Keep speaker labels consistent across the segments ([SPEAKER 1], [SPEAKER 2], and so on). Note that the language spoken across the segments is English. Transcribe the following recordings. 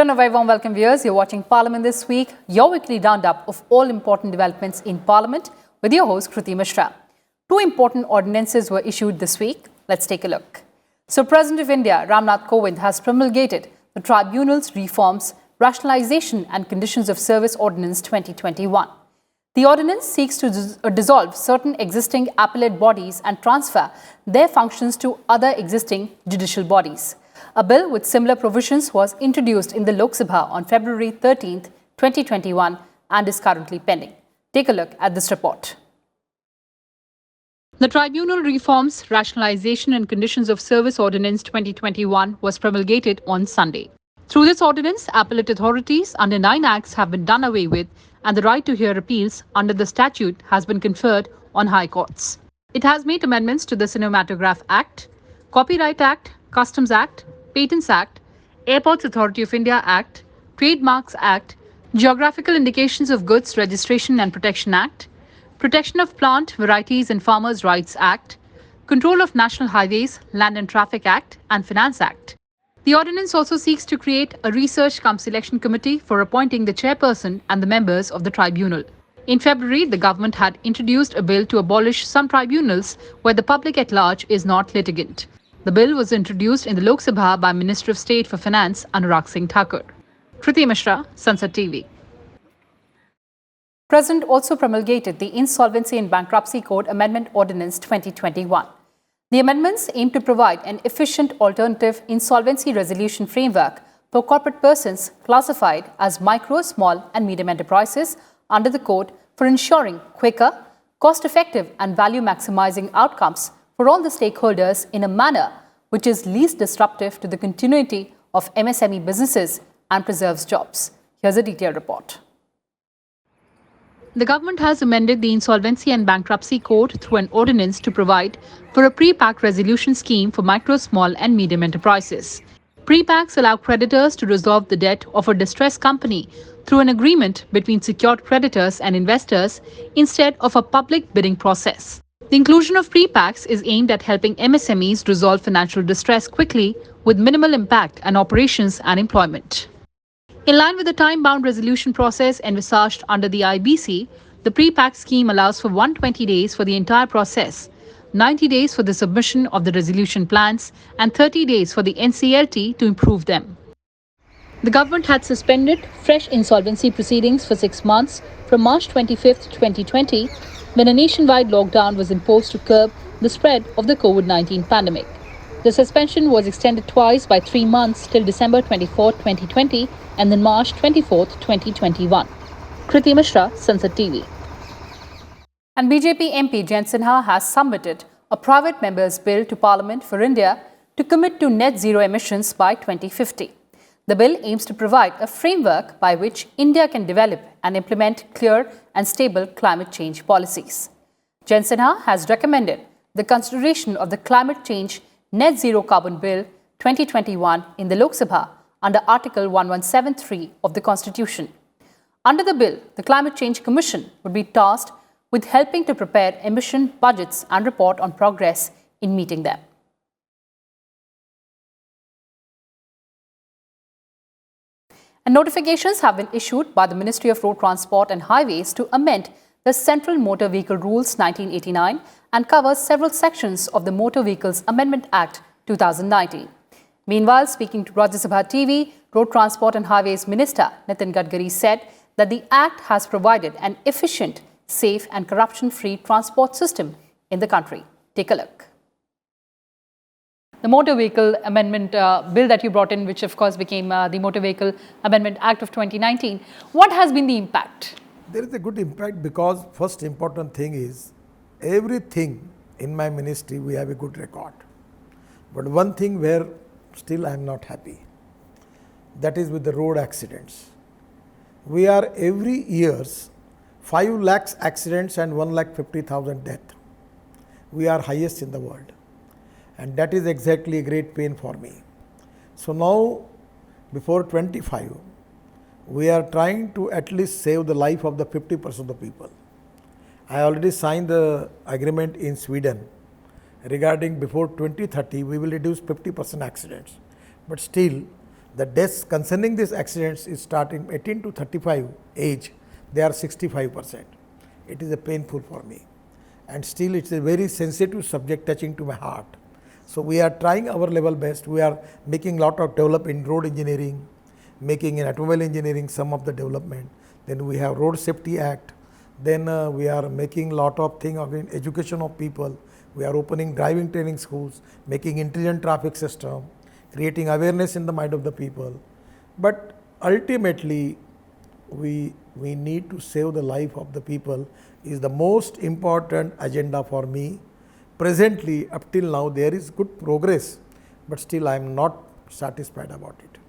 [SPEAKER 1] Hello and a very warm welcome viewers. You're watching Parliament This Week, your weekly roundup of all important developments in Parliament with your host Kriti Mishra. Two important ordinances were issued this week. Let's take a look. So President of India, Ramnath Kovind, has promulgated the Tribunals Reforms, Rationalisation and Conditions of Service Ordinance 2021. The ordinance seeks to dissolve certain existing appellate bodies and transfer their functions to other existing judicial bodies. A bill with similar provisions was introduced in the Lok Sabha on February 13, 2021 and is currently pending. Take a look at this report. The Tribunal Reforms, Rationalisation and Conditions of Service Ordinance 2021 was promulgated on Sunday. Through this ordinance, appellate authorities under 9 acts have been done away with and the right to hear appeals under the statute has been conferred on high courts. It has made amendments to the Cinematograph Act, Copyright Act, Customs Act, Patents Act, Airports Authority of India Act, Trademarks Act, Geographical Indications of Goods Registration and Protection Act, Protection of Plant Varieties and Farmers' Rights Act, Control of National Highways, Land and Traffic Act, and Finance Act. The ordinance also seeks to create a research-cum-selection committee for appointing the chairperson and the members of the tribunal. In February, the government had introduced a bill to abolish some tribunals where the public at large is not litigant. The bill was introduced in the Lok Sabha by Minister of State for Finance Anurag Singh Thakur. Kriti Mishra, Sansad TV. President also promulgated the Insolvency and Bankruptcy Code Amendment Ordinance 2021. The amendments aim to provide an efficient alternative insolvency resolution framework for corporate persons classified as micro, small and medium enterprises under the code for ensuring quicker, cost-effective and value-maximizing outcomes for all the stakeholders in a manner which is least disruptive to the continuity of MSME businesses and preserves jobs. Here's a detailed report. The government has amended the Insolvency and Bankruptcy Code through an ordinance to provide for a pre-pack resolution scheme for micro, small and medium enterprises. Pre-packs allow creditors to resolve the debt of a distressed company through an agreement between secured creditors and investors instead of a public bidding process. The inclusion of pre-packs is aimed at helping MSMEs resolve financial distress quickly with minimal impact on operations and employment. In line with the time-bound resolution process envisaged under the IBC, the pre-pack scheme allows for 120 days for the entire process, 90 days for the submission of the resolution plans, and 30 days for the NCLT to improve them. The government had suspended fresh insolvency proceedings for 6 months from March 25, 2020, when a nationwide lockdown was imposed to curb the spread of the COVID-19 pandemic. The suspension was extended twice by 3 months till December 24, 2020 and then March 24, 2021. Kriti Mishra, Sansad TV. And BJP MP Jayant Sinha has submitted a private member's bill to Parliament for India to commit to net zero emissions by 2050. The bill aims to provide a framework by which India can develop and implement clear and stable climate change policies. Jayant Sinha has recommended the consideration of the Climate Change Net Zero Carbon Bill 2021 in the Lok Sabha under Article 1173 of the Constitution. Under the bill, the Climate Change Commission would be tasked with helping to prepare emission budgets and report on progress in meeting them. And notifications have been issued by the Ministry of Road Transport and Highways to amend the Central Motor Vehicle Rules 1989 and covers several sections of the Motor Vehicles Amendment Act 2019. Meanwhile, speaking to Rajya Sabha TV, Road Transport and Highways Minister Nitin Gadkari said that the Act has provided an efficient, safe and corruption-free transport system in the country. Take a look. The Motor Vehicle Amendment Bill that you brought in, which of course became the Motor Vehicle Amendment Act of 2019, what has been the impact?
[SPEAKER 2] There is a good impact because first important thing is everything in my ministry we have a good record. But one thing where still I am not happy, that is with the road accidents. We are every years 5 lakhs accidents and 1,50,000 death. We are highest in the world. And that is exactly a great pain for me. So now, before 25, we are trying to at least save the life of the 50% of the people. I already signed the agreement in Sweden regarding before 2030, we will reduce 50% accidents. But still, The deaths concerning these accidents is starting 18 to 35 age, they are 65%. It is a painful for me, and still it's a very sensitive subject touching to my heart. So we are trying our level best. We are making lot of develop in road engineering, making in automobile engineering some of the development. Then we have Road Safety Act. Then we are making lot of thing again education of people. We are opening driving training schools, making intelligent traffic system, creating awareness in the mind of the people. But ultimately, we need to save the life of the people is the most important agenda for me. Presently, up till now, there is good progress, but still I am not satisfied about it.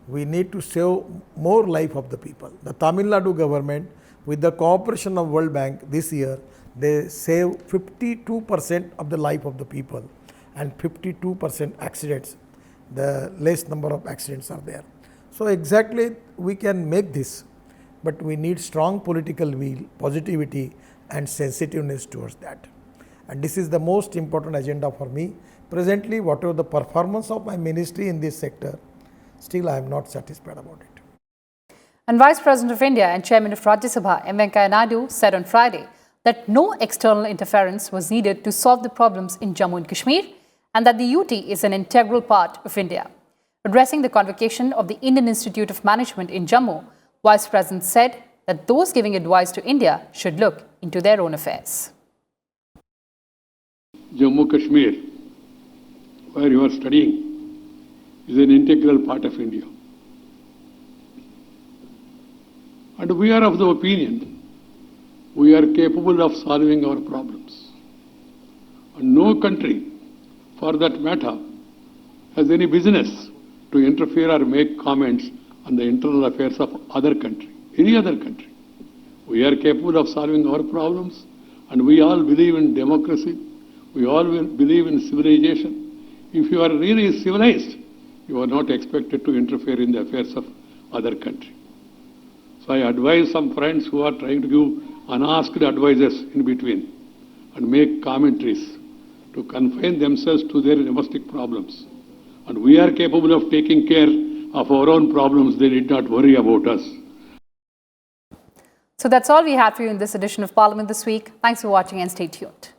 [SPEAKER 2] We need to save more life of the people. The Tamil Nadu government, with the cooperation of World Bank this year, they save 52% of the life of the people and 52% accidents. The less number of accidents are there. So exactly we can make this, but we need strong political will, positivity and sensitiveness towards that. And this is the most important agenda for me. Presently, whatever the performance of my ministry in this sector, still I am not satisfied about it.
[SPEAKER 1] And Vice President of India and Chairman of Rajya Sabha, M. Venkaiah Naidu, said on Friday that no external interference was needed to solve the problems in Jammu and Kashmir, and that the UT is an integral part of India. Addressing the convocation of the Indian Institute of Management in Jammu, Vice President said that those giving advice to India should look into their own affairs.
[SPEAKER 3] Jammu Kashmir, where you are studying, is an integral part of India. And we are of the opinion we are capable of solving our problems. And no country, for that matter, has any business to interfere or make comments on the internal affairs of other country, any other country. We are capable of solving our problems, and we all believe in democracy. We all believe in civilization. If you are really civilized, you are not expected to interfere in the affairs of other country. So I advise some friends who are trying to give unasked advices in between and make commentaries to confine themselves to their domestic problems. And we are capable of taking care of our own problems. They need not worry about us.
[SPEAKER 1] So that's all we had for you in this edition of Parliament This Week. Thanks for watching and stay tuned.